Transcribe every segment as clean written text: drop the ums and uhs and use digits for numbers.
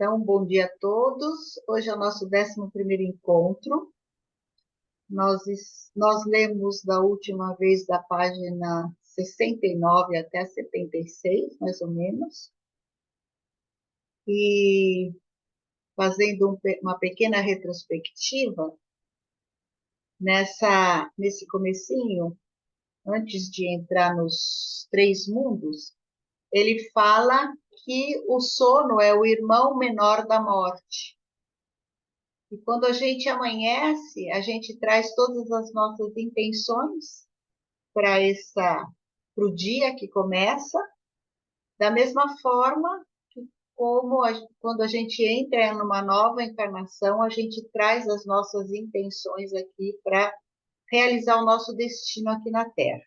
Então, bom dia a todos. Hoje é o nosso 11º encontro. Nós lemos da última vez da página 69 até 76, mais ou menos. E fazendo uma pequena retrospectiva, nesse comecinho, antes de entrar nos três mundos, ele fala que o sono é o irmão menor da morte. E quando a gente amanhece, a gente traz todas as nossas intenções para o dia que começa, da mesma forma que quando a gente entra numa nova encarnação, a gente traz as nossas intenções aqui para realizar o nosso destino aqui na Terra.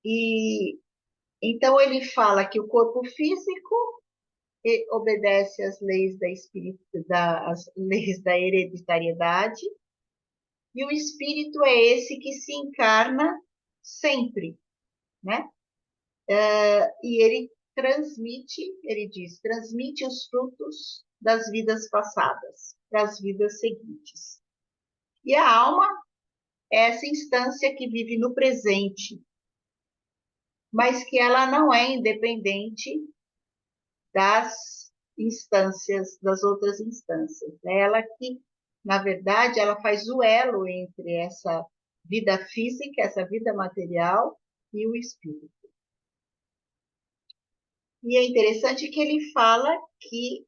E então ele fala que o corpo físico obedece às leis às leis da hereditariedade, e o espírito é esse que se encarna sempre, né? E ele diz, transmite os frutos das vidas passadas para as vidas seguintes. E a alma é essa instância que vive no presente, mas que ela não é independente das instâncias, das outras instâncias. É ela que, na verdade, ela faz o elo entre essa vida física, essa vida material e o espírito. E é interessante que ele fala que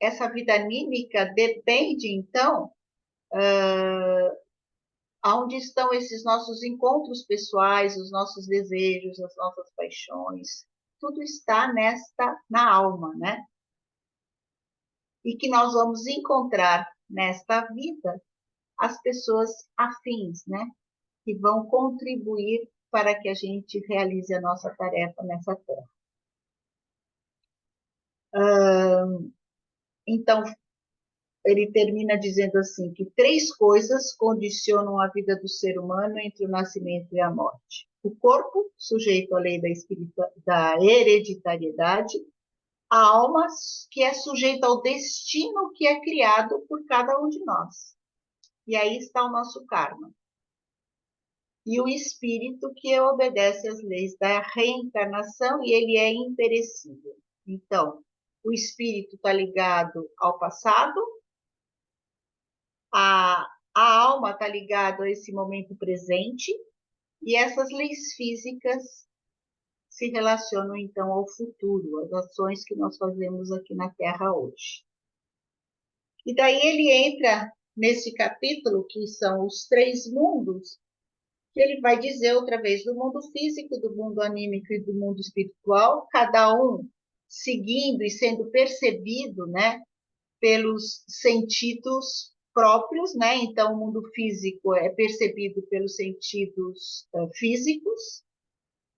essa vida anímica depende, então, aonde estão esses nossos encontros pessoais, os nossos desejos, as nossas paixões, tudo está na alma, né? E que nós vamos encontrar nesta vida as pessoas afins, né? Que vão contribuir para que a gente realize a nossa tarefa nessa terra. Então, ele termina dizendo assim, que 3 coisas condicionam a vida do ser humano entre o nascimento e a morte. O corpo, sujeito à lei da hereditariedade, a alma, que é sujeita ao destino que é criado por cada um de nós. E aí está o nosso karma. E o espírito, que obedece às leis da reencarnação, e ele é imperecível. Então, o espírito está ligado ao passado, a alma está ligada a esse momento presente, e essas leis físicas se relacionam, então, ao futuro, às ações que nós fazemos aqui na Terra hoje. E daí ele entra nesse capítulo, que são os 3 mundos, que ele vai dizer outra vez do mundo físico, do mundo anímico e do mundo espiritual, cada um seguindo e sendo percebido, né, pelos sentidos próprios, né? Então, o mundo físico é percebido pelos sentidos físicos,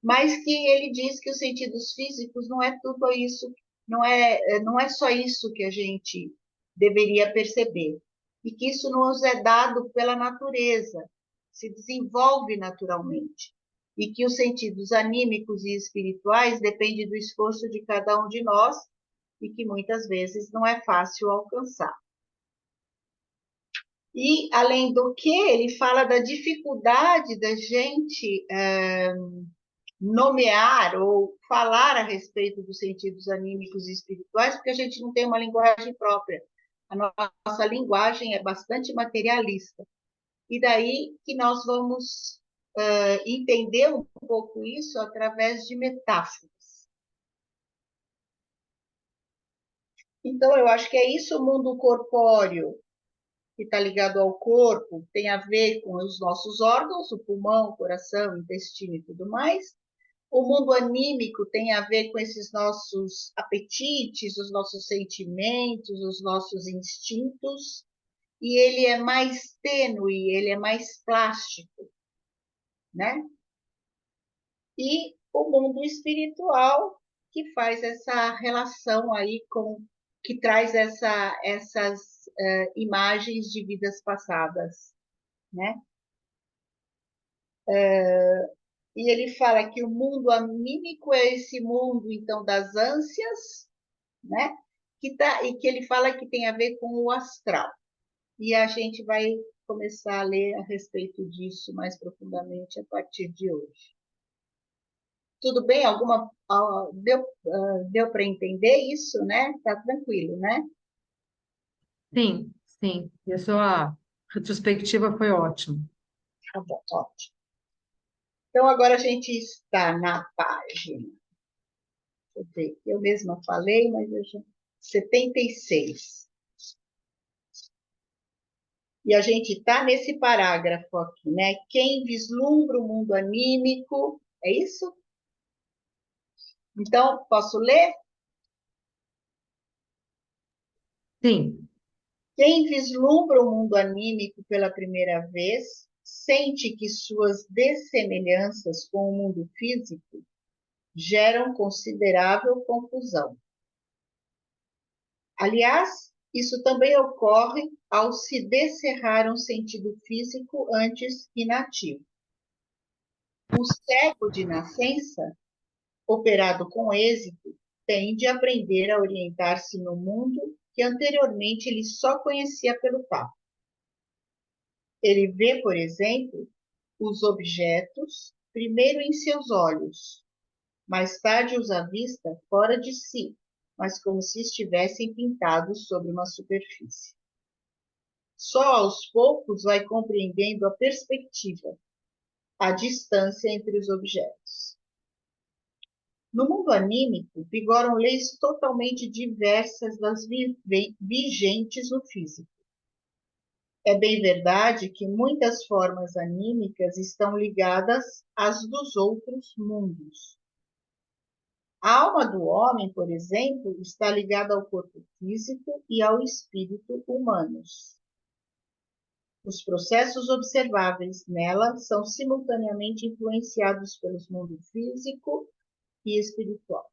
mas que ele diz que os sentidos físicos não é tudo isso, não é só isso que a gente deveria perceber, e que isso nos é dado pela natureza, se desenvolve naturalmente, e que os sentidos anímicos e espirituais dependem do esforço de cada um de nós, e que muitas vezes não é fácil alcançar. E, além do que, ele fala da dificuldade da gente nomear ou falar a respeito dos sentidos anímicos e espirituais, porque a gente não tem uma linguagem própria. A nossa linguagem é bastante materialista. E daí que nós vamos entender um pouco isso através de metáforas. Então, eu acho que é isso, o mundo corpóreo, que está ligado ao corpo, tem a ver com os nossos órgãos, o pulmão, o coração, o intestino e tudo mais. O mundo anímico tem a ver com esses nossos apetites, os nossos sentimentos, os nossos instintos, e ele é mais tênue, ele é mais plástico, né? E o mundo espiritual, que faz essa relação aí que traz essas imagens de vidas passadas, né? E ele fala que o mundo anímico é esse mundo, então, das ânsias, né? E que ele fala que tem a ver com o astral. E a gente vai começar a ler a respeito disso mais profundamente a partir de hoje. Tudo bem? Deu para entender isso, né? Tá tranquilo, né? Sim, sim. E a sua retrospectiva foi ótima. Tá bom, ótimo. Então, agora a gente está na página. Deixa eu ver, eu mesma falei, mas eu já. 76. E a gente está nesse parágrafo aqui, né? Quem vislumbra o mundo anímico, é isso? Então, posso ler? Sim, Quem vislumbra o mundo anímico pela primeira vez, sente que suas dessemelhanças com o mundo físico geram considerável confusão. Aliás, isso também ocorre ao se descerrar um sentido físico antes inativo. O cego de nascença, operado com êxito, tende a aprender a orientar-se no mundo que anteriormente ele só conhecia pelo tato. Ele vê, por exemplo, os objetos primeiro em seus olhos, mais tarde os avista fora de si, mas como se estivessem pintados sobre uma superfície. Só aos poucos vai compreendendo a perspectiva, a distância entre os objetos. No mundo anímico, vigoram leis totalmente diversas das vigentes no físico. É bem verdade que muitas formas anímicas estão ligadas às dos outros mundos. A alma do homem, por exemplo, está ligada ao corpo físico e ao espírito humanos. Os processos observáveis nela são simultaneamente influenciados pelos mundos físico e espiritual.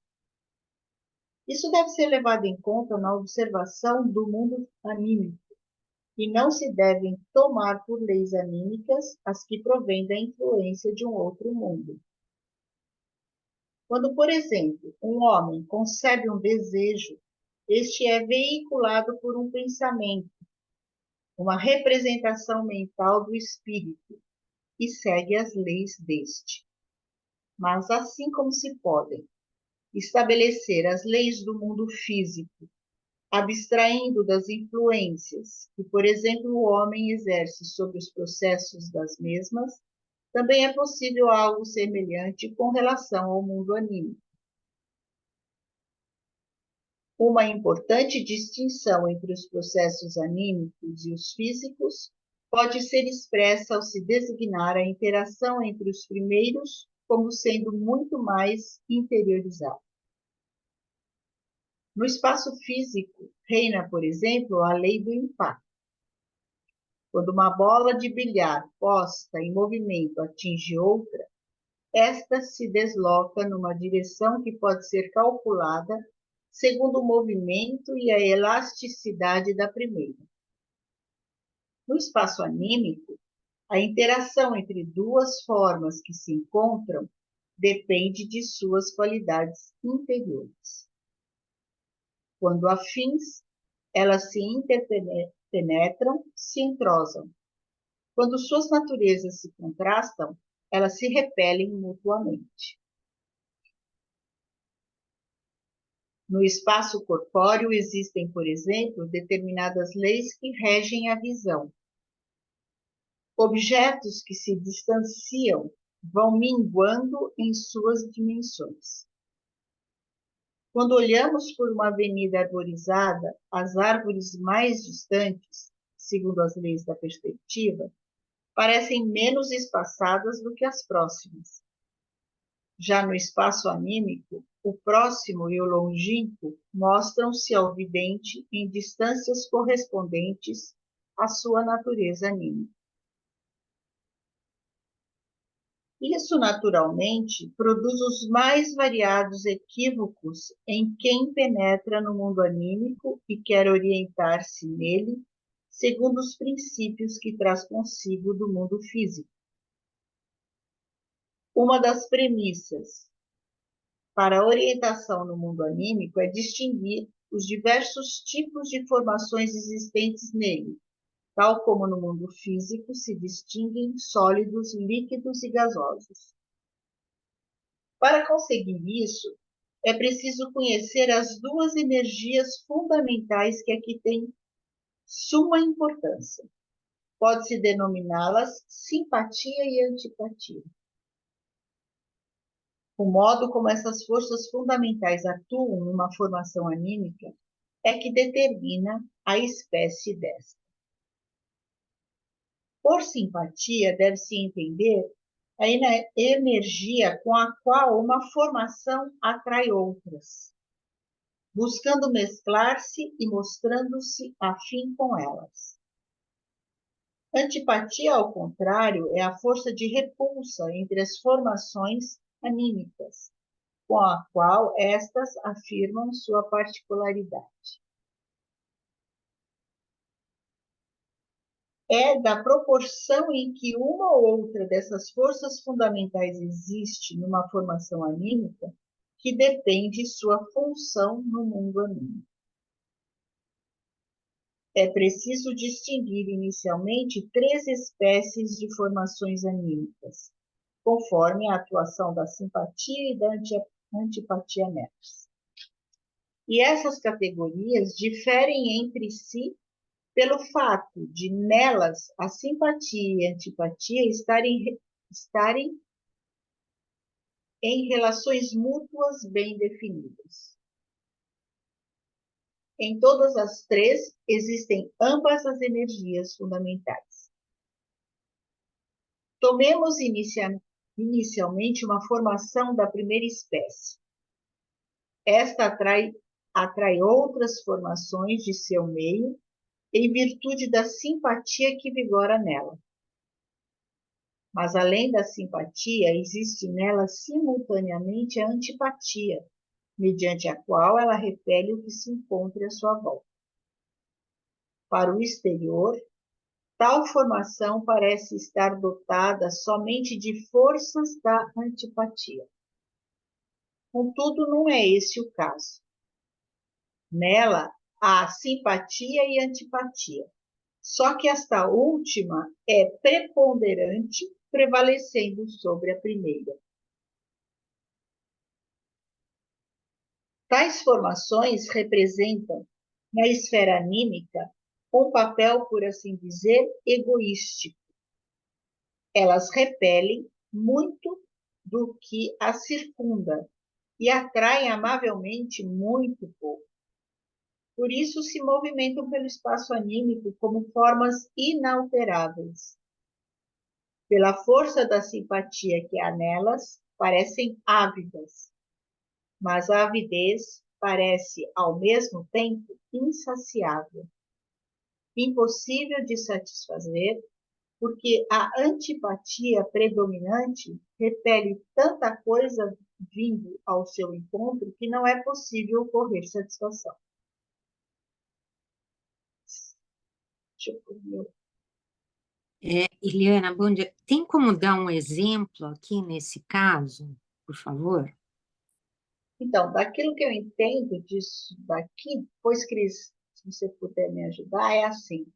Isso deve ser levado em conta na observação do mundo anímico, e não se devem tomar por leis anímicas as que provêm da influência de um outro mundo. Quando, por exemplo, um homem concebe um desejo, este é veiculado por um pensamento, uma representação mental do espírito, e segue as leis deste. Mas assim como se podem estabelecer as leis do mundo físico, abstraindo das influências que, por exemplo, o homem exerce sobre os processos das mesmas, também é possível algo semelhante com relação ao mundo anímico. Uma importante distinção entre os processos anímicos e os físicos pode ser expressa ao se designar a interação entre os primeiros como sendo muito mais interiorizada. No espaço físico, reina, por exemplo, a lei do impacto. Quando uma bola de bilhar posta em movimento atinge outra, esta se desloca numa direção que pode ser calculada segundo o movimento e a elasticidade da primeira. No espaço anímico, a interação entre duas formas que se encontram depende de suas qualidades interiores. Quando afins, elas se interpenetram, se entrosam. Quando suas naturezas se contrastam, elas se repelem mutuamente. No espaço corpóreo existem, por exemplo, determinadas leis que regem a visão. Objetos que se distanciam vão minguando em suas dimensões. Quando olhamos por uma avenida arborizada, as árvores mais distantes, segundo as leis da perspectiva, parecem menos espaçadas do que as próximas. Já no espaço anímico, o próximo e o longínquo mostram-se ao vidente em distâncias correspondentes à sua natureza anímica. Isso, naturalmente, produz os mais variados equívocos em quem penetra no mundo anímico e quer orientar-se nele segundo os princípios que traz consigo do mundo físico. Uma das premissas para a orientação no mundo anímico é distinguir os diversos tipos de formações existentes nele, tal como no mundo físico se distinguem sólidos, líquidos e gasosos. Para conseguir isso, é preciso conhecer as duas energias fundamentais que aqui têm suma importância. Pode-se denominá-las simpatia e antipatia. O modo como essas forças fundamentais atuam numa formação anímica é que determina a espécie desta. Por simpatia, deve-se entender a energia com a qual uma formação atrai outras, buscando mesclar-se e mostrando-se afim com elas. Antipatia, ao contrário, é a força de repulsa entre as formações anímicas, com a qual estas afirmam sua particularidade. É da proporção em que uma ou outra dessas forças fundamentais existe numa formação anímica que depende sua função no mundo anímico. É preciso distinguir inicialmente 3 espécies de formações anímicas, conforme a atuação da simpatia e da antipatia nelas. E essas categorias diferem entre si pelo fato de nelas a simpatia e a antipatia estarem em relações mútuas bem definidas. Em todas as 3 existem ambas as energias fundamentais. Tomemos inicialmente uma formação da primeira espécie. Esta atrai outras formações de seu meio em virtude da simpatia que vigora nela. Mas, além da simpatia, existe nela simultaneamente a antipatia, mediante a qual ela repele o que se encontra à sua volta. Para o exterior, tal formação parece estar dotada somente de forças da antipatia. Contudo, não é esse o caso. Nela, há simpatia e antipatia. Só que esta última é preponderante, prevalecendo sobre a primeira. Tais formações representam, na esfera anímica, um papel, por assim dizer, egoístico. Elas repelem muito do que as circunda e atraem amavelmente muito pouco. Por isso se movimentam pelo espaço anímico como formas inalteráveis. Pela força da simpatia que há nelas, parecem ávidas, mas a avidez parece, ao mesmo tempo, insaciável, impossível de satisfazer, porque a antipatia predominante repele tanta coisa vindo ao seu encontro que não é possível ocorrer satisfação. Deixa eu pôr Eliana, bom dia. Tem como dar um exemplo aqui nesse caso, por favor? Então, daquilo que eu entendo disso daqui, pois, Cris, se você puder me ajudar, é assim.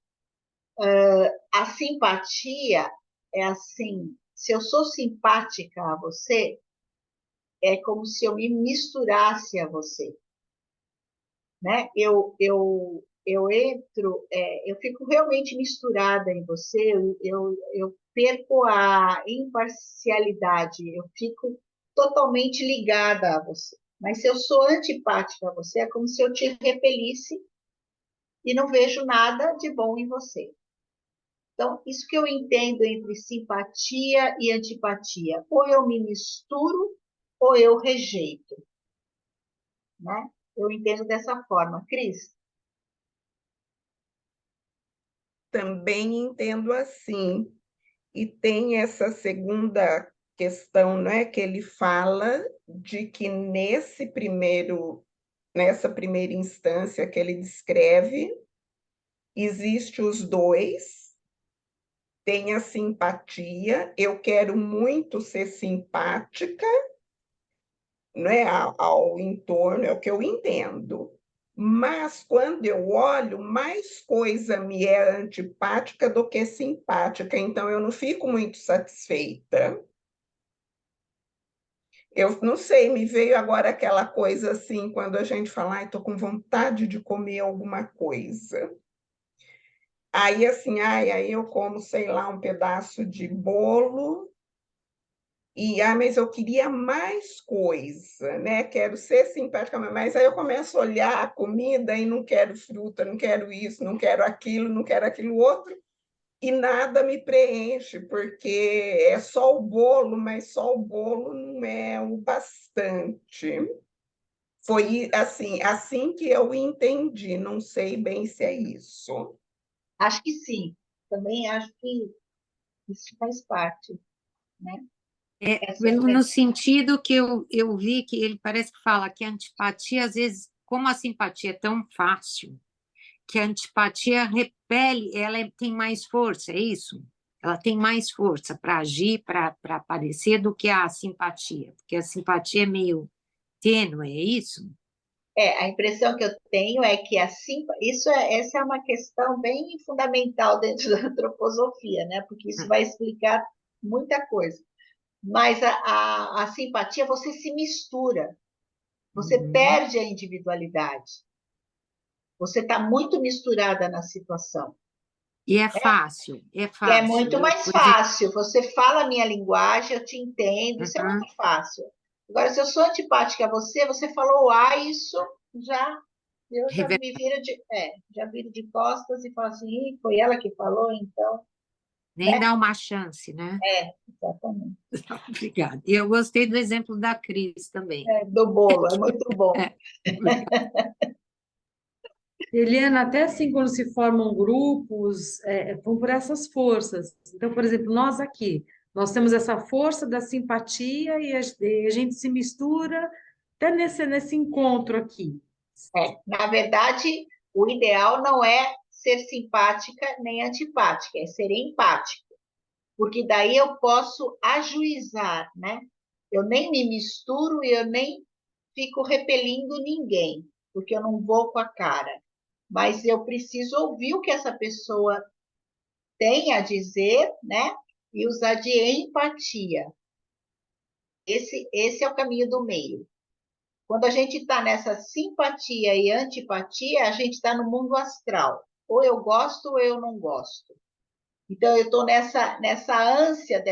A simpatia é assim, se eu sou simpática a você, é como se eu me misturasse a você, né? Eu entro, eu fico realmente misturada em você, eu perco a imparcialidade, eu fico totalmente ligada a você. Mas se eu sou antipática a você, é como se eu te repelisse e não vejo nada de bom em você. Então, isso que eu entendo entre simpatia e antipatia. Ou eu me misturo, ou eu rejeito. Né? Eu entendo dessa forma. Cris? Também entendo assim. E tem essa segunda questão, não é, que ele fala de que nessa primeira instância que ele descreve, existe os dois, tem a simpatia, eu quero muito ser simpática, não é, ao entorno, é o que eu entendo. Mas, quando eu olho, mais coisa me é antipática do que simpática, então eu não fico muito satisfeita. Eu não sei, me veio agora aquela coisa assim, quando a gente fala, ai, estou com vontade de comer alguma coisa. Aí, assim, ai, aí eu como, sei lá, um pedaço de bolo, mas eu queria mais coisa, né? Quero ser simpática, mas aí eu começo a olhar a comida e não quero fruta, não quero isso, não quero aquilo, não quero aquilo outro, e nada me preenche, porque é só o bolo, mas só o bolo não é o bastante. Foi assim que eu entendi, não sei bem se é isso. Acho que sim. Também acho que isso faz parte, né? Essa, No sentido que eu vi que ele parece que fala que a antipatia, às vezes, como a simpatia é tão fácil, que a antipatia repele, tem mais força, é isso? Ela tem mais força para agir, para aparecer, do que a simpatia, porque a simpatia é meio tênue, é isso? a impressão que eu tenho é que essa é uma questão bem fundamental dentro da antroposofia, né? Porque isso vai explicar muita coisa. Mas a simpatia, você se mistura, você Uhum. perde a individualidade, você está muito misturada na situação. E é fácil, é E é fácil. muito mais Por exemplo, fácil, você fala a minha linguagem, eu te entendo, isso é uhum, muito fácil. Agora, se eu sou antipática a você, você falou isso, já eu já rever- me viro já viro de costas e falo assim, "Ih, foi ela que falou, então, nem né?" dá uma chance, né? Exatamente. Obrigada. E eu gostei do exemplo da Cris também. Do bolo, é muito bom. É. Eliana, até assim, quando se formam grupos, vão por essas forças. Então, por exemplo, nós aqui, nós temos essa força da simpatia e a gente se mistura até nesse encontro aqui. Na verdade, o ideal não é ser simpática nem antipática, é ser empática, porque daí eu posso ajuizar, né? Eu nem me misturo e eu nem fico repelindo ninguém, porque eu não vou com a cara. Mas eu preciso ouvir o que essa pessoa tem a dizer, né? E usar de empatia. Esse é o caminho do meio. Quando a gente está nessa simpatia e antipatia, a gente está no mundo astral. Ou eu gosto ou eu não gosto. Então, eu estou nessa ânsia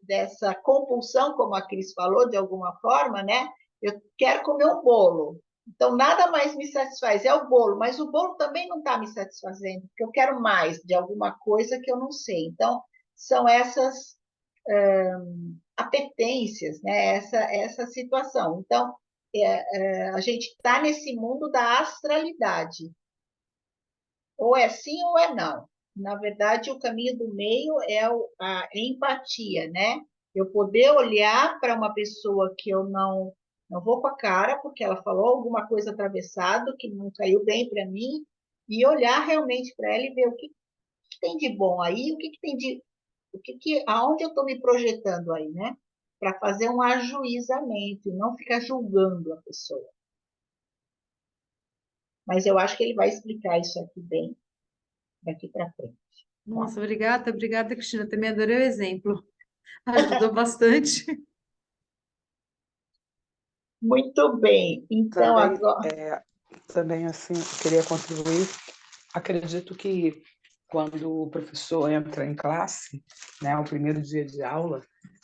dessa compulsão, como a Cris falou, de alguma forma, né? Eu quero comer um bolo. Então, nada mais me satisfaz, é o bolo, mas o bolo também não está me satisfazendo, porque eu quero mais de alguma coisa que eu não sei. Então, são essas apetências, né? Essa situação. Então, a gente está nesse mundo da astralidade. Ou é sim ou é não. Na verdade, o caminho do meio é a empatia, né? Eu poder olhar para uma pessoa que eu não vou com a cara, porque ela falou alguma coisa atravessado que não caiu bem para mim, e olhar realmente para ela e ver o que tem de bom aí, aonde eu estou me projetando aí, né? Para fazer um ajuizamento e não ficar julgando a pessoa. Mas eu acho que ele vai explicar isso aqui bem daqui para frente. Tá? Nossa, obrigada, Cristina. Também adorei o exemplo. Ajudou bastante. Muito bem. Então, Também, agora. também assim, eu queria contribuir. Acredito que quando o professor entra em classe, né, o primeiro dia de aula,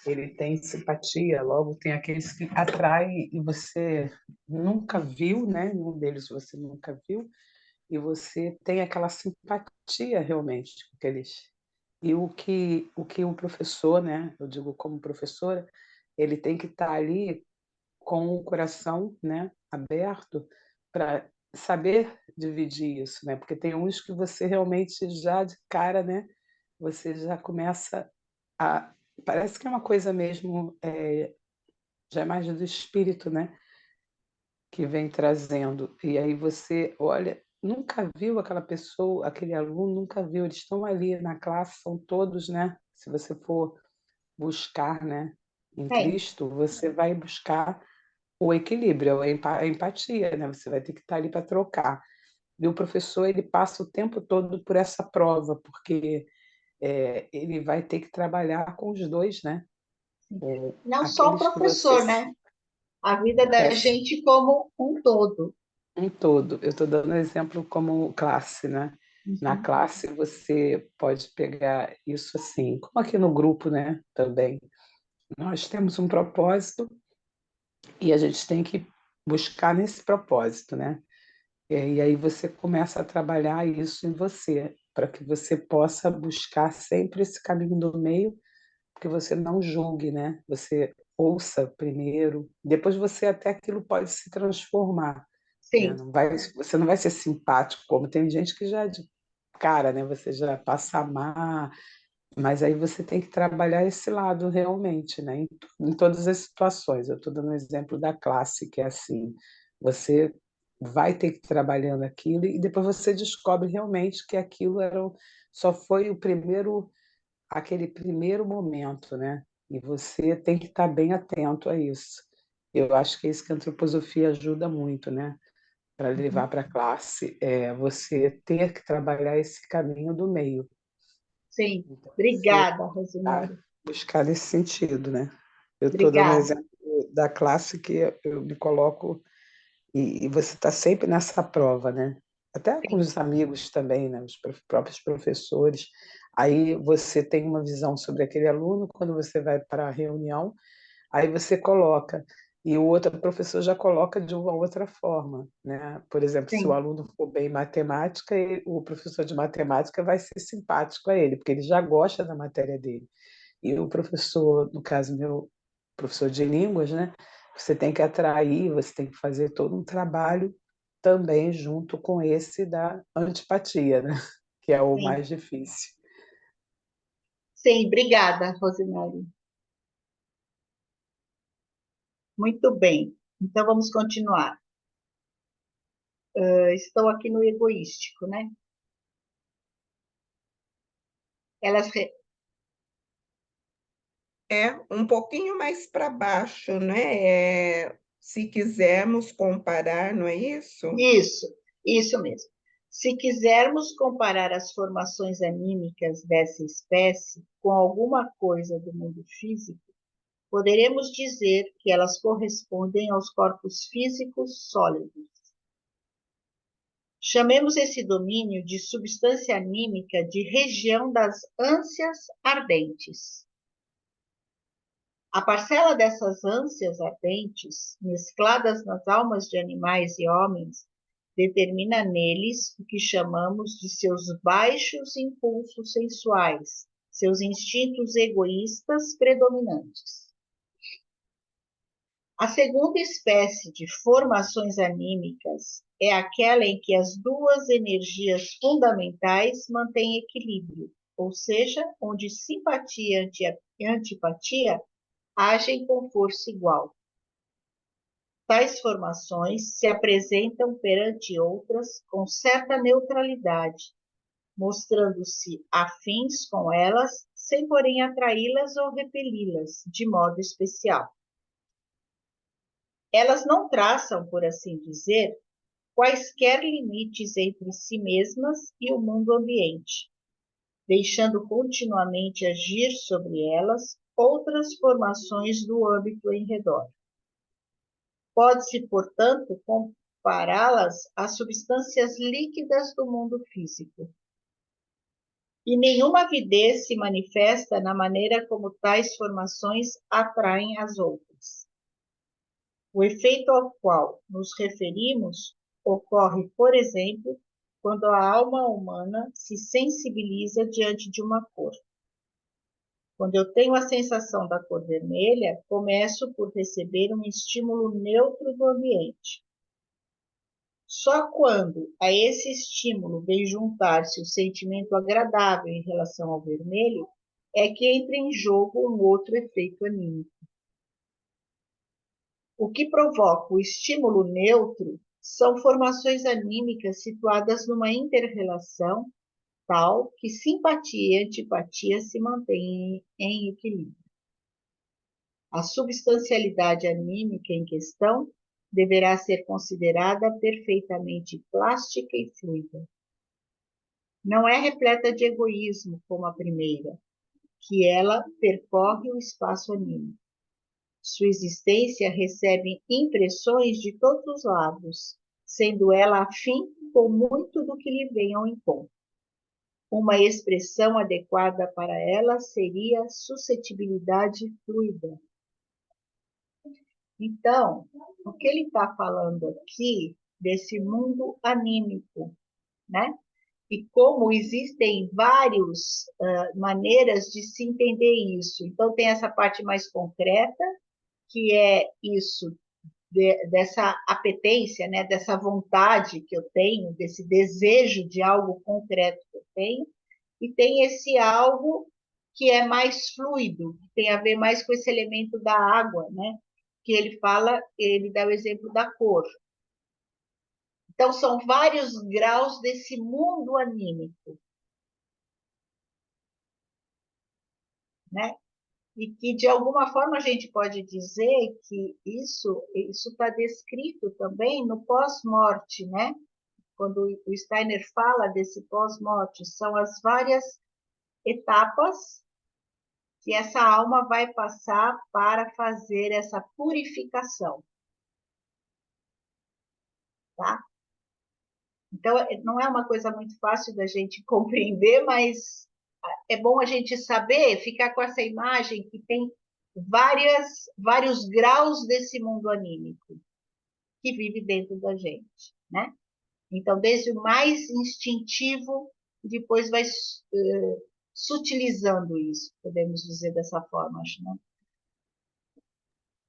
ele tem simpatia, logo tem aqueles que atraem e você nunca viu, né? Nenhum deles você nunca viu, e você tem aquela simpatia realmente com aqueles. E o que o professor, né? Eu digo como professora, ele tem que estar ali com o coração, né, aberto para saber dividir isso, né? Porque tem uns que você realmente já de cara, né, você já começa a parece que é uma coisa mesmo, já é mais do espírito, né, que vem trazendo. E aí você olha nunca viu aquela pessoa, aquele aluno nunca viu, eles estão ali na classe, são todos, né? Se você for buscar, né, em É, Cristo, você vai buscar o equilíbrio, a empatia, né? Você vai ter que estar ali para trocar. E o professor, ele passa o tempo todo por essa prova, porque ele vai ter que trabalhar com os dois, né? não só o Aqueles que você professor, né? A vida da é, gente como um todo. um todo. Eu estou dando exemplo como classe, né? Na Uhum. classe você pode pegar isso assim, como aqui no grupo, né? Também. Nós temos um propósito e a gente tem que buscar nesse propósito, né? E aí você começa a trabalhar isso em você, para que você possa buscar sempre esse caminho do meio, que você não julgue, né? Você ouça primeiro, depois você até aquilo pode se transformar, né? Sim, Não vai, você não vai ser simpático, como tem gente que já de cara, né? Você já passa a amar, mas aí você tem que trabalhar esse lado realmente, né? Em todas as situações. Eu estou dando um exemplo da classe, que é assim, você vai ter que ir trabalhando aquilo e depois você descobre realmente que aquilo só foi aquele primeiro momento, né? E você tem que estar bem atento a isso. Eu acho que é isso que a antroposofia ajuda muito, né? Para levar para a classe, é você ter que trabalhar esse caminho do meio. sim. Então, você Obrigada, tá Rosemary. buscar nesse sentido, né? Eu estou dando um Obrigada. exemplo da classe que eu me coloco e você está sempre nessa prova, né? Até com Sim, os amigos também, né? Os próprios professores. Aí você tem uma visão sobre aquele aluno, quando você vai para a reunião, aí você coloca, e o outro professor já coloca de uma outra forma, né? Por exemplo, se o sim, aluno for bem em matemática, o professor de matemática vai ser simpático a ele, porque ele já gosta da matéria dele. E o professor, no caso meu, professor de línguas, né? Você tem que atrair, você tem que fazer todo um trabalho também junto com esse da antipatia, né? Que é o sim. mais difícil. Sim, obrigada, Rosemary. Muito bem. Então, vamos continuar. Estou aqui no egoístico, né? Elas, É um pouquinho mais para baixo, né? Se quisermos comparar, não é isso? isso mesmo. Se quisermos comparar as formações anímicas dessa espécie com alguma coisa do mundo físico, poderemos dizer que elas correspondem aos corpos físicos sólidos. Chamemos esse domínio de substância anímica de região das ânsias ardentes. A parcela dessas ânsias ardentes, mescladas nas almas de animais e homens, determina neles o que chamamos de seus baixos impulsos sensuais, seus instintos egoístas predominantes. A segunda espécie de formações anímicas é aquela em que as duas energias fundamentais mantêm equilíbrio, ou seja, onde simpatia e antipatia agem com força igual. Tais formações se apresentam perante outras com certa neutralidade, mostrando-se afins com elas, sem porém atraí-las ou repeli-las de modo especial. Elas não traçam, por assim dizer, quaisquer limites entre si mesmas e o mundo ambiente, deixando continuamente agir sobre elas outras formações do âmbito em redor. Pode-se, portanto, compará-las às substâncias líquidas do mundo físico. E nenhuma avidez se manifesta na maneira como tais formações atraem as outras. O efeito ao qual nos referimos ocorre, por exemplo, quando a alma humana se sensibiliza diante de uma cor. Quando eu tenho a sensação da cor vermelha, começo por receber um estímulo neutro do ambiente. Só quando a esse estímulo vem juntar-se o sentimento agradável em relação ao vermelho, é que entra em jogo um outro efeito anímico. O que provoca o estímulo neutro são formações anímicas situadas numa inter-relação tal que simpatia e antipatia se mantêm em equilíbrio. A substancialidade anímica em questão deverá ser considerada perfeitamente plástica e fluida. Não é repleta de egoísmo como a primeira, que ela percorre o espaço anímico. Sua existência recebe impressões de todos os lados, sendo ela afim com muito do que lhe vem ao encontro. Uma expressão adequada para ela seria suscetibilidade fluida. Então, o que ele está falando aqui desse mundo anímico, né? E como existem várias maneiras de se entender isso. Então, tem essa parte mais concreta, que é isso, dessa apetência, né? Dessa vontade que eu tenho, desse desejo de algo concreto que eu tenho, e tem esse algo que é mais fluido, que tem a ver mais com esse elemento da água, né? Que ele fala, ele dá o exemplo da cor. Então, são vários graus desse mundo anímico, né? E que, de alguma forma, a gente pode dizer que isso está descrito também no pós-morte, né? Quando o Steiner fala desse pós-morte, são as várias etapas que essa alma vai passar para fazer essa purificação, tá? Então, não é uma coisa muito fácil da gente compreender, mas é bom a gente saber, ficar com essa imagem que tem vários graus desse mundo anímico que vive dentro da gente, né? Então, desde o mais instintivo, depois vai sutilizando isso, podemos dizer dessa forma, acho, né?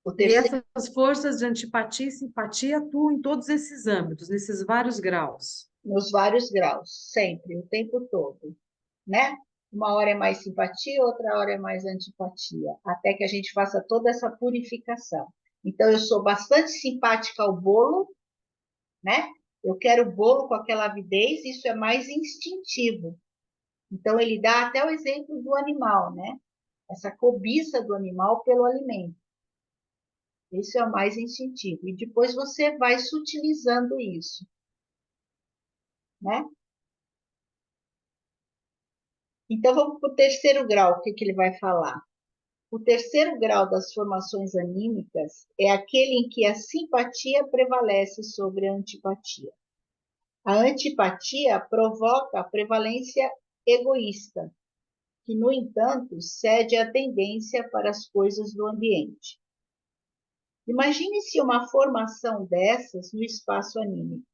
O E terceiro, essas forças de antipatia e simpatia atuam em todos esses âmbitos, nesses vários graus. nos vários graus, sempre, o tempo todo, né? Uma hora é mais simpatia, outra hora é mais antipatia, até que a gente faça toda essa purificação. Então, eu sou bastante simpática ao bolo, né? Eu quero bolo com aquela avidez, isso é mais instintivo. Então, ele dá até o exemplo do animal, né? Essa cobiça do animal pelo alimento. Isso é o mais instintivo. E depois você vai sutilizando isso, né? Então, vamos para o terceiro grau, o que ele vai falar? O terceiro grau das formações anímicas é aquele em que a simpatia prevalece sobre a antipatia. A antipatia provoca a prevalência egoísta, que, no entanto, cede à tendência para as coisas do ambiente. Imagine-se uma formação dessas no espaço anímico.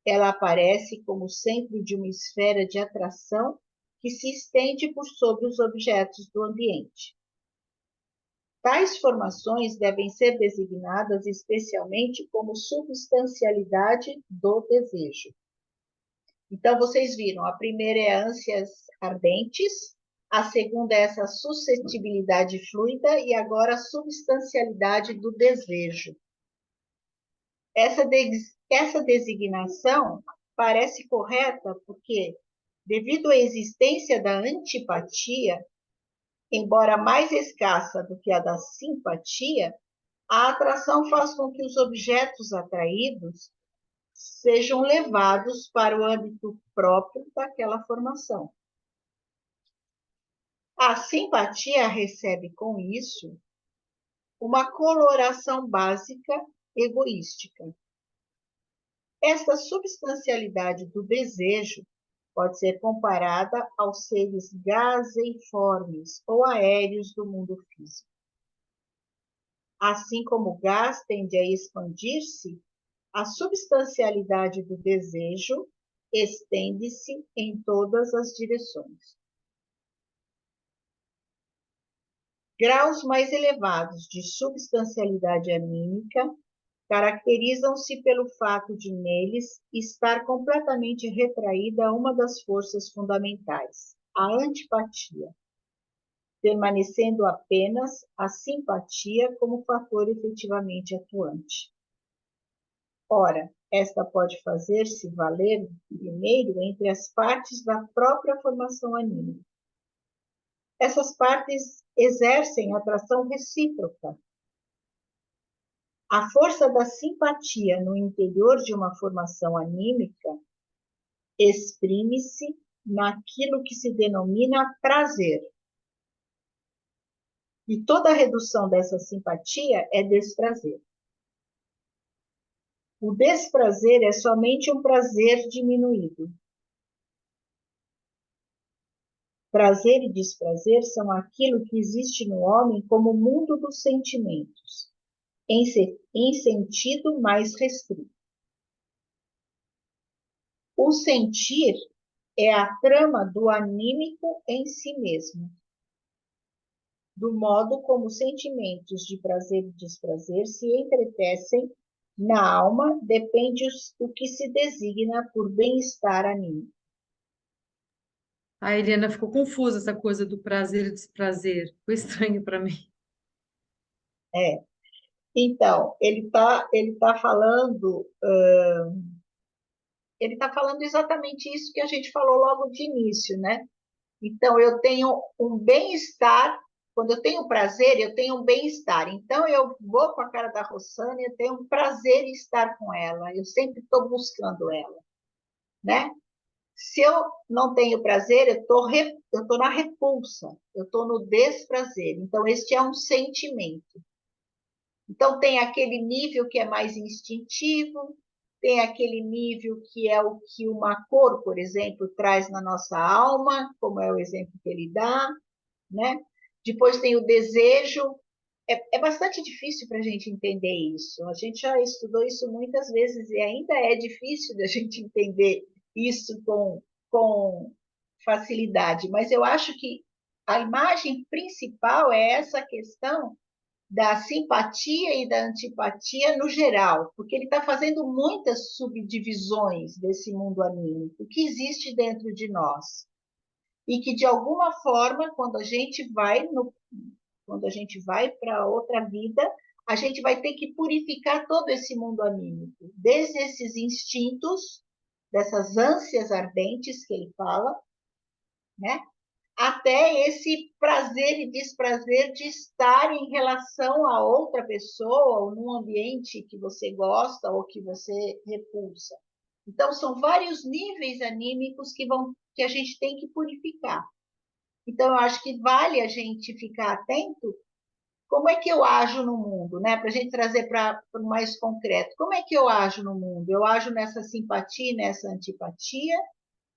Ela aparece como centro de uma esfera de atração que se estende por sobre os objetos do ambiente. Tais formações devem ser designadas especialmente como substancialidade do desejo. Então, vocês viram, a primeira é ânsias ardentes, a segunda é essa suscetibilidade fluida e agora a substancialidade do desejo. Essa designação parece correta porque, devido à existência da antipatia, embora mais escassa do que a da simpatia, a atração faz com que os objetos atraídos sejam levados para o âmbito próprio daquela formação. A simpatia recebe com isso uma coloração básica egoística. Esta substancialidade do desejo pode ser comparada aos seres gaseiformes ou aéreos do mundo físico. Assim como o gás tende a expandir-se, a substancialidade do desejo estende-se em todas as direções. Graus mais elevados de substancialidade anímica caracterizam-se pelo fato de neles estar completamente retraída uma das forças fundamentais, a antipatia, permanecendo apenas a simpatia como fator efetivamente atuante. Ora, esta pode fazer-se valer primeiro entre as partes da própria formação anímica. Essas partes exercem atração recíproca. A força da simpatia no interior de uma formação anímica exprime-se naquilo que se denomina prazer. E toda a redução dessa simpatia é desprazer. O desprazer é somente um prazer diminuído. Prazer e desprazer são aquilo que existe no homem como mundo dos sentimentos, em sentido mais restrito. O sentir é a trama do anímico em si mesmo. Do modo como os sentimentos de prazer e desprazer se entretecem na alma, depende o que se designa por bem-estar anímico. A Eliana ficou confusa essa coisa do prazer e desprazer. Ficou estranho para mim. Então, ele tá falando exatamente isso que a gente falou logo de início, né? Então, eu tenho um bem-estar, quando eu tenho prazer, eu tenho um bem-estar. Então, eu vou com a cara da Rossana, eu tenho um prazer em estar com ela, eu sempre estou buscando ela, né? Se eu não tenho prazer, eu tô na repulsa, eu estou no desprazer. Então, este é um sentimento. Então, tem aquele nível que é mais instintivo, tem aquele nível que é o que uma cor, por exemplo, traz na nossa alma, como é o exemplo que ele dá, né? Depois tem o desejo. É bastante difícil para a gente entender isso. A gente já estudou isso muitas vezes e ainda é difícil da gente entender isso com facilidade. Mas eu acho que a imagem principal é essa questão da simpatia e da antipatia no geral, porque ele está fazendo muitas subdivisões desse mundo anímico que existe dentro de nós e que de alguma forma, quando a gente vai para outra vida, a gente vai ter que purificar todo esse mundo anímico, desde esses instintos, dessas ânsias ardentes que ele fala, né? Até esse prazer e desprazer de estar em relação a outra pessoa ou num ambiente que você gosta ou que você repulsa. Então, são vários níveis anímicos que a gente tem que purificar. Então, eu acho que vale a gente ficar atento como é que eu ajo no mundo, né? Para a gente trazer para o mais concreto. Como é que eu ajo no mundo? Eu ajo nessa simpatia, nessa antipatia?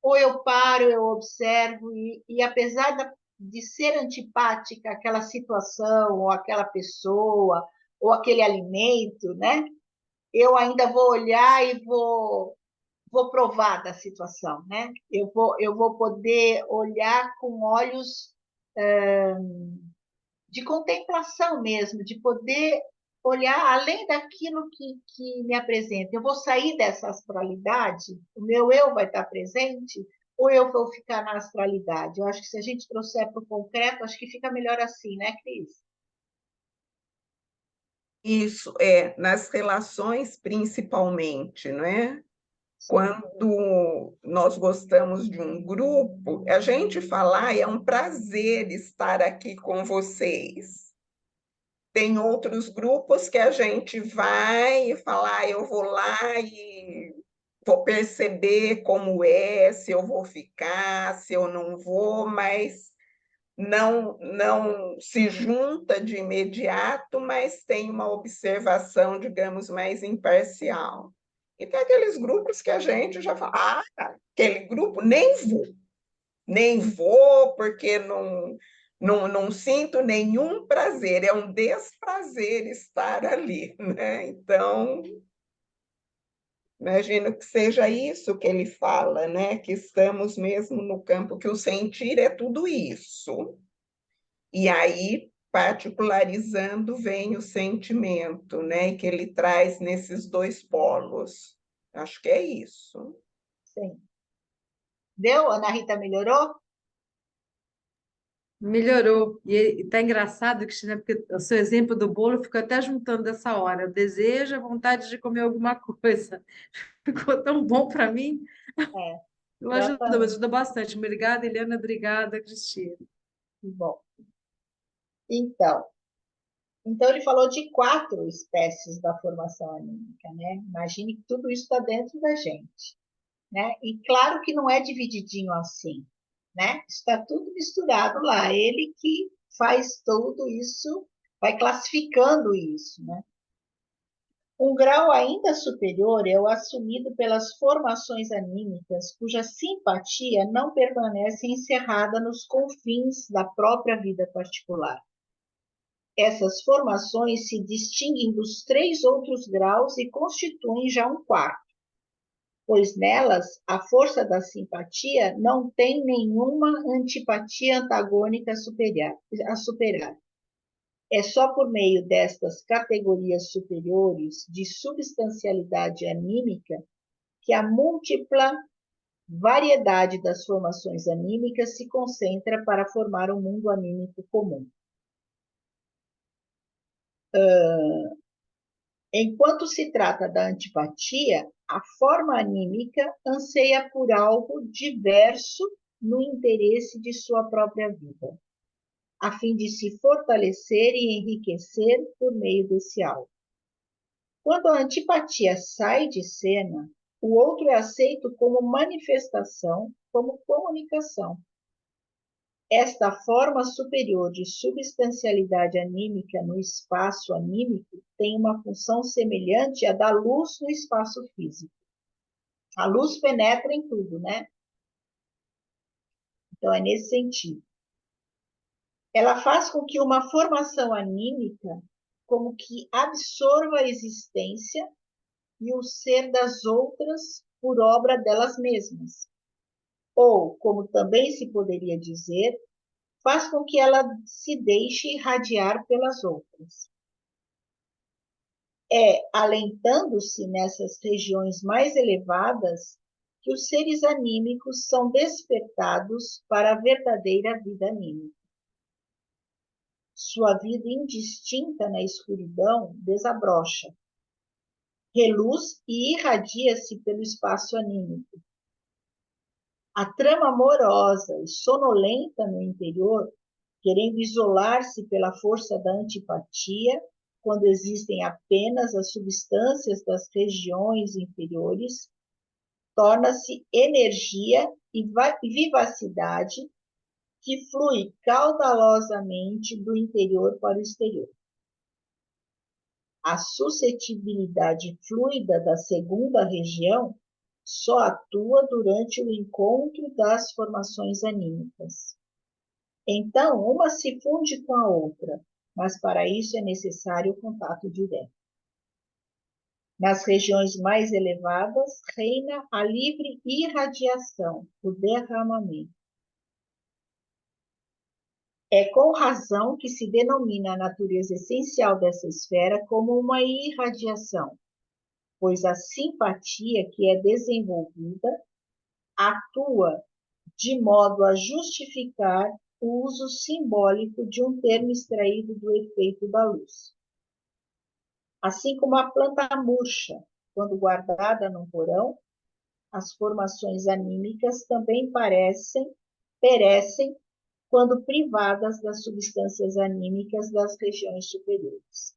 Ou eu paro, eu observo e apesar de ser antipática aquela situação, ou aquela pessoa, ou aquele alimento, né? Eu ainda vou olhar e vou provar da situação, né? Eu vou poder olhar com olhos de contemplação mesmo, de poder olhar além daquilo que me apresenta. Eu vou sair dessa astralidade, o meu eu vai estar presente, ou eu vou ficar na astralidade? Eu acho que se a gente trouxer para o concreto, acho que fica melhor assim, né, Cris? Isso é, nas relações principalmente, não é? Quando nós gostamos de um grupo, a gente fala, é um prazer estar aqui com vocês. Tem outros grupos que a gente vai falar, eu vou lá e vou perceber como é, se eu vou ficar, se eu não vou, mas não se junta de imediato, mas tem uma observação, digamos, mais imparcial. E tem aqueles grupos que a gente já fala, aquele grupo nem vou porque não sinto nenhum prazer, é um desprazer estar ali, né? Então, imagino que seja isso que ele fala, né? Que estamos mesmo no campo, que o sentir é tudo isso. E aí, particularizando, vem o sentimento, né? Que ele traz nesses dois polos. Acho que é isso. Sim. Deu? Ana Rita melhorou? Melhorou. E tá engraçado, Cristina, porque o seu exemplo do bolo ficou até juntando dessa hora. O desejo, a vontade de comer alguma coisa. Ficou tão bom para mim. É, Eu exatamente. ajuda bastante. Obrigada, Eliana. Obrigada, Cristina. Bom, então, então ele falou de 4 espécies da formação anímica, né? Imagine que tudo isso está dentro da gente, né? E claro que não é divididinho assim, né? Está tudo misturado lá. Ele que faz tudo isso, vai classificando isso, né? Um grau ainda superior é o assumido pelas formações anímicas cuja simpatia não permanece encerrada nos confins da própria vida particular. Essas formações se distinguem dos 3 outros graus e constituem já um quarto, pois nelas a força da simpatia não tem nenhuma antipatia antagônica a superar. É só por meio destas categorias superiores de substancialidade anímica que a múltipla variedade das formações anímicas se concentra para formar um mundo anímico comum. Enquanto se trata da antipatia, a forma anímica anseia por algo diverso no interesse de sua própria vida, a fim de se fortalecer e enriquecer por meio desse algo. Quando a antipatia sai de cena, o outro é aceito como manifestação, como comunicação. Esta forma superior de substancialidade anímica no espaço anímico tem uma função semelhante à da luz no espaço físico. A luz penetra em tudo, né? Então, é nesse sentido. Ela faz com que uma formação anímica como que absorva a existência e o ser das outras por obra delas mesmas. Ou, como também se poderia dizer, faz com que ela se deixe irradiar pelas outras. É alentando-se nessas regiões mais elevadas que os seres anímicos são despertados para a verdadeira vida anímica. Sua vida indistinta na escuridão desabrocha, reluz e irradia-se pelo espaço anímico. A trama amorosa e sonolenta no interior, querendo isolar-se pela força da antipatia, quando existem apenas as substâncias das regiões inferiores, torna-se energia e vivacidade que flui caudalosamente do interior para o exterior. A suscetibilidade fluida da segunda região só atua durante o encontro das formações anímicas. Então, uma se funde com a outra, mas para isso é necessário o contato direto. Nas regiões mais elevadas, reina a livre irradiação, o derramamento. É com razão que se denomina a natureza essencial dessa esfera como uma irradiação, pois a simpatia que é desenvolvida atua de modo a justificar o uso simbólico de um termo extraído do efeito da luz. Assim como a planta murcha, quando guardada num porão, as formações anímicas também perecem quando privadas das substâncias anímicas das regiões superiores.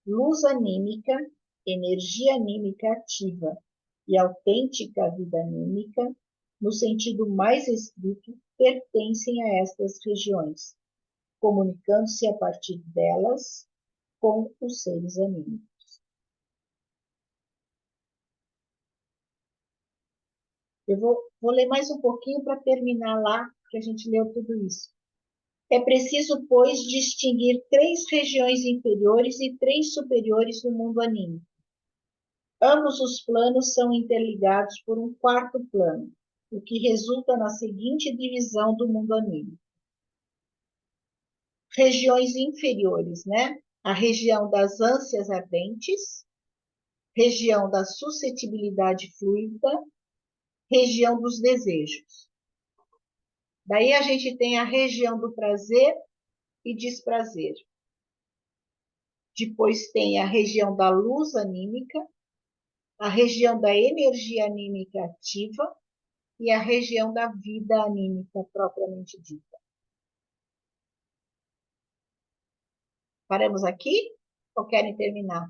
Luz anímica, energia anímica ativa e autêntica vida anímica, no sentido mais estrito, pertencem a estas regiões, comunicando-se a partir delas com os seres anímicos. Eu vou ler mais um pouquinho para terminar lá, que a gente leu tudo isso. É preciso, pois, distinguir 3 regiões inferiores e 3 superiores no mundo anímico. Ambos os planos são interligados por um 4º plano, o que resulta na seguinte divisão do mundo anímico. Regiões inferiores, né? A região das ânsias ardentes, região da suscetibilidade fluida, região dos desejos. Daí a gente tem a região do prazer e desprazer. Depois tem a região da luz anímica, a região da energia anímica ativa e a região da vida anímica propriamente dita. Paramos aqui ou querem terminar? O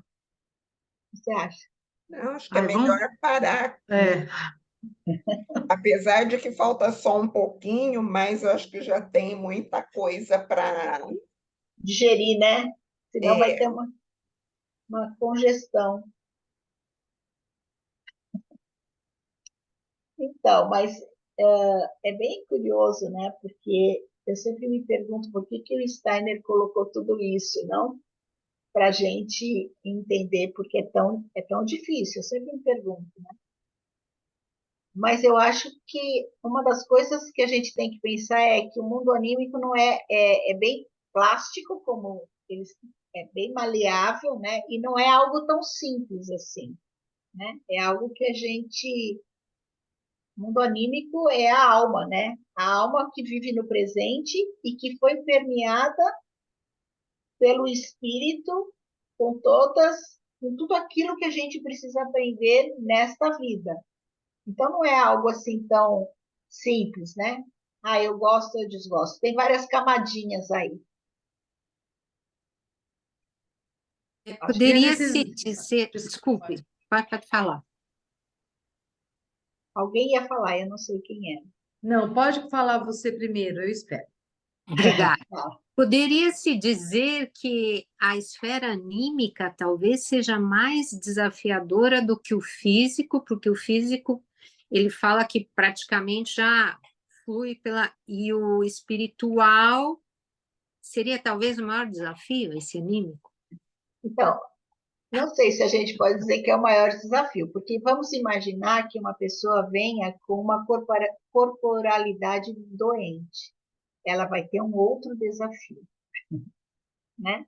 que você acha? Não, acho que é Ai, melhor vamos... parar aqui. É, Apesar de que falta só um pouquinho, mas eu acho que já tem muita coisa para. Digerir, né? Senão vai ter uma congestão. Então, mas é bem curioso, né? Porque eu sempre me pergunto por que que o Steiner colocou tudo isso, não? Para a gente entender porque é tão difícil. Eu sempre me pergunto, né? Mas eu acho que uma das coisas que a gente tem que pensar é que o mundo anímico não é bem plástico, como eles, é bem maleável, né? E não é algo tão simples assim, né? É algo que a gente o mundo anímico é a alma, né? A alma que vive no presente e que foi permeada pelo espírito com tudo aquilo que a gente precisa aprender nesta vida. Então não é algo assim tão simples, né? Ah, eu gosto, eu desgosto. Tem várias camadinhas aí. Acho que e é Poderia nesses... se dizer, Desculpa. desculpe, pode falar. alguém ia falar, eu não sei quem é. Não, pode falar você primeiro, eu espero. Obrigada. Tá. Poderia-se dizer que a esfera anímica talvez seja mais desafiadora do que o físico, porque o físico ele fala que praticamente já flui pela. E o espiritual seria talvez o maior desafio, esse anímico? Então, não sei se a gente pode dizer que é o maior desafio, porque vamos imaginar que uma pessoa venha com uma corporalidade doente. Ela vai ter um outro desafio, né?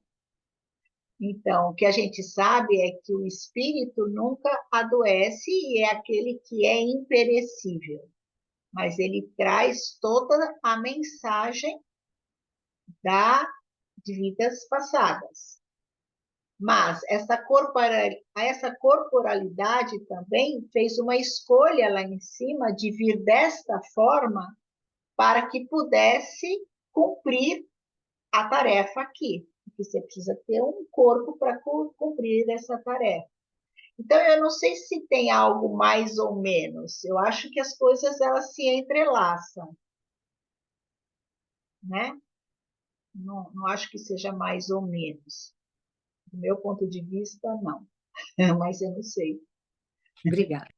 Então, o que a gente sabe é que o espírito nunca adoece e é aquele que é imperecível, mas ele traz toda a mensagem da, de vidas passadas. Mas essa corporalidade também fez uma escolha lá em cima de vir desta forma para que pudesse cumprir a tarefa aqui. Porque você precisa ter um corpo para cumprir essa tarefa. Então, eu não sei se tem algo mais ou menos. Eu acho que as coisas elas se entrelaçam, né? Não, não acho que seja mais ou menos. Do meu ponto de vista, não. Mas eu não sei. Obrigada.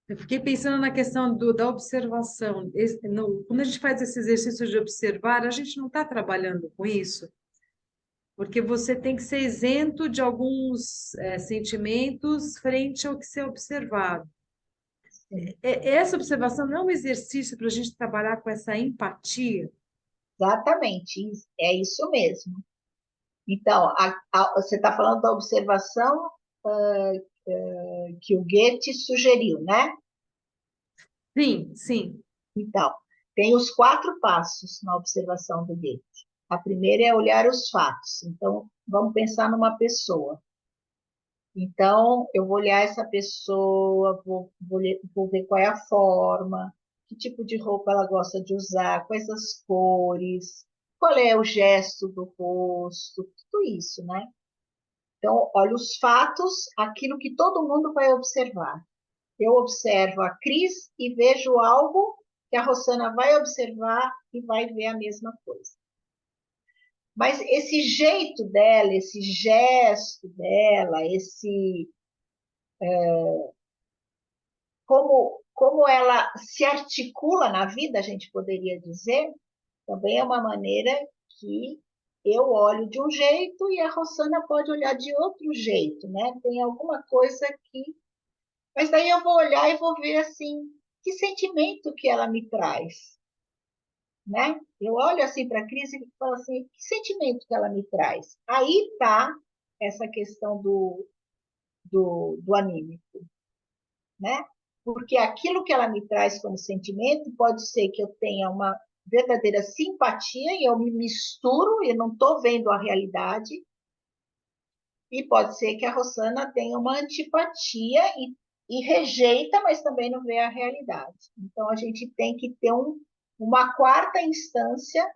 Eu fiquei pensando na questão da observação. Quando a gente faz esse exercício de observar, a gente não está trabalhando com isso, porque você tem que ser isento de alguns sentimentos frente ao que ser observado. Essa observação não é um exercício para a gente trabalhar com essa empatia? Exatamente, é isso mesmo. Então, você está falando da observação que o Goethe sugeriu, né? Sim, sim. Então, tem os 4 passos na observação do Goethe. A primeira é olhar os fatos. Então, vamos pensar numa pessoa. Então, eu vou olhar essa pessoa, vou ver qual é a forma, que tipo de roupa ela gosta de usar, quais as cores, qual é o gesto do rosto, tudo isso, né? Então, olha os fatos, aquilo que todo mundo vai observar. Eu observo a Cris e vejo algo que a Rosana vai observar e vai ver a mesma coisa. Mas esse jeito dela, esse gesto dela, como ela se articula na vida, a gente poderia dizer, também é uma maneira que eu olho de um jeito e a Rosana pode olhar de outro jeito, né? Tem alguma coisa que. Mas daí eu vou olhar e vou ver assim, que sentimento que ela me traz, né? Eu olho assim para a Cris e falo assim, que sentimento que ela me traz? Aí está essa questão do anímico, né? Porque aquilo que ela me traz como sentimento pode ser que eu tenha uma verdadeira simpatia e eu me misturo e não estou vendo a realidade, e pode ser que a Rosana tenha uma antipatia e rejeita, mas também não vê a realidade. Então, a gente tem que ter uma quarta instância,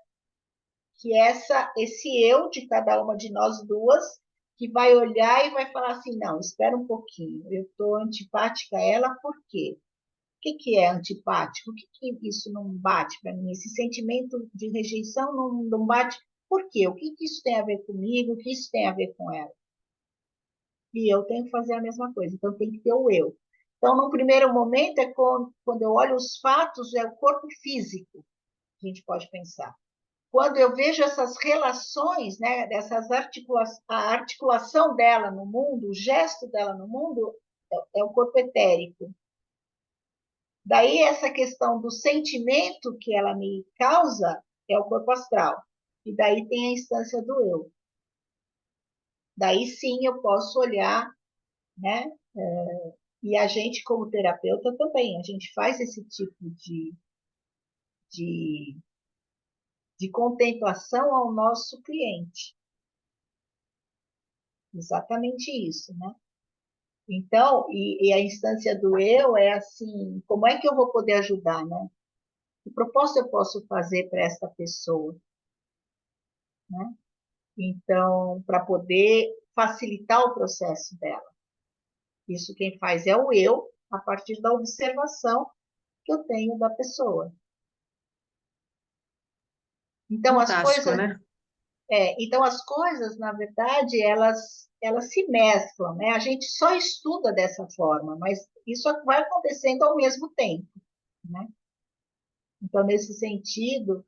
que é esse eu de cada uma de nós duas, que vai olhar e vai falar assim, não, espera um pouquinho, eu estou antipática a ela, por quê? O que é antipático? O que isso não bate para mim? Esse sentimento de rejeição não bate. Por quê? O que isso tem a ver comigo? O que isso tem a ver com ela? E eu tenho que fazer a mesma coisa. Então, tem que ter o eu. Então, num primeiro momento, é quando eu olho os fatos, é o corpo físico, a gente pode pensar. Quando eu vejo essas relações, né, a articulação dela no mundo, o gesto dela no mundo, é o corpo etérico. Daí, essa questão do sentimento que ela me causa é o corpo astral. E daí tem a instância do eu. Daí sim eu posso olhar, né? E a gente, como terapeuta, também, a gente faz esse tipo de, de contemplação ao nosso cliente. Exatamente isso, né? Então, e a instância do eu é assim, como é que eu vou poder ajudar, né? Que proposta eu posso fazer para esta pessoa, né? Então, para poder facilitar o processo dela. Isso quem faz é o eu, a partir da observação que eu tenho da pessoa. Então, Fantástico, né? Então, as coisas, na verdade, elas se mesclam, né? A gente só estuda dessa forma, mas isso vai acontecendo ao mesmo tempo, né? Então, nesse sentido,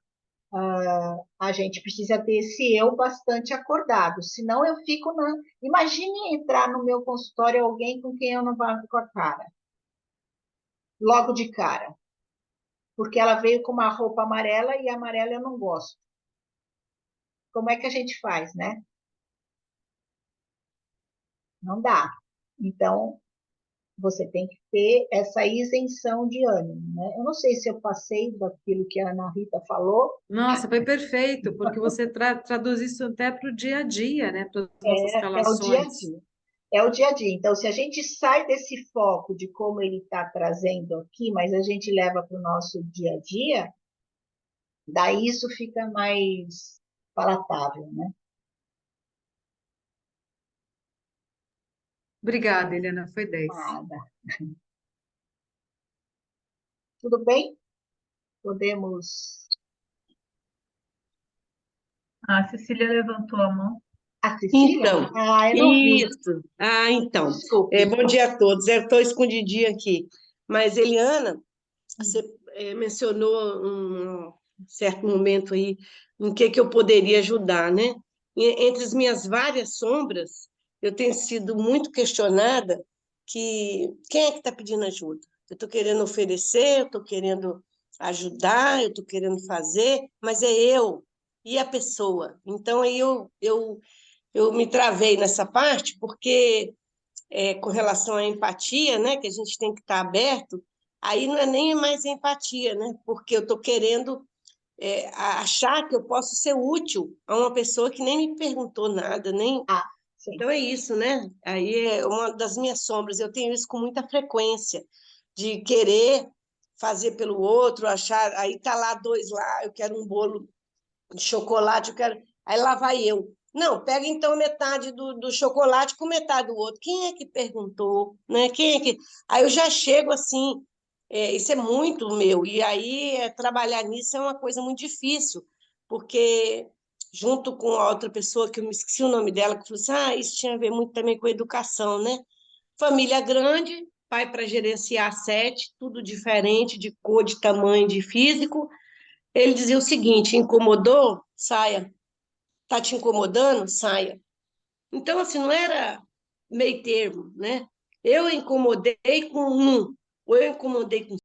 a gente precisa ter esse eu bastante acordado, senão eu fico na... Imagine entrar no meu consultório alguém com quem eu não vou com a cara, logo de cara, porque ela veio com uma roupa amarela e amarela eu não gosto. Como é que a gente faz, né? Não dá. Então, você tem que ter essa isenção de ânimo, né? Eu não sei se eu passei daquilo que a Ana Rita falou, Nossa, foi perfeito, porque você traduz isso até para o dia a dia, né? Para as nossas é o dia a relações. dia. É o dia a dia. Então, se a gente sai desse foco de como ele está trazendo aqui, mas a gente leva para o nosso dia a dia, daí isso fica mais palatável, né? Obrigada, Helena, foi 10. Nada. Tudo bem? Podemos. A Cecília levantou a mão. A Cecília? Então, Ah, eu não vi. isso. Então, Desculpe. bom dia a todos. Eu estou escondidinha aqui. Mas, Eliana, você mencionou um certo momento aí em que eu poderia ajudar, né? Entre as minhas várias sombras, eu tenho sido muito questionada que quem é que está pedindo ajuda? Eu estou querendo oferecer, eu estou querendo ajudar, eu estou querendo fazer, mas é eu e a pessoa. Então, aí eu me travei nessa parte, porque com relação à empatia, né, que a gente tem que estar aberto, aí não é nem mais empatia, né, porque eu estou querendo achar que eu posso ser útil a uma pessoa que nem me perguntou nada, nem... Ah, sim. Então é isso, né? Aí é uma das minhas sombras, eu tenho isso com muita frequência, de querer fazer pelo outro, achar, aí tá lá dois lá, eu quero um bolo de chocolate, eu quero. Aí lá vai eu. Não, pega então metade do chocolate com metade do outro. Quem é que perguntou? Né? Quem é que. Aí eu já chego assim, isso é muito meu. E aí trabalhar nisso é uma coisa muito difícil, porque junto com a outra pessoa, que eu me esqueci o nome dela, que falou assim: isso tinha a ver muito também com educação, né? Família grande, pai para gerenciar 7, tudo diferente, de cor, de tamanho, de físico. Ele dizia o seguinte: incomodou? Saia. Tá te incomodando? Saia. Então, assim, não era meio termo, né? Eu incomodei com um, ou eu incomodei com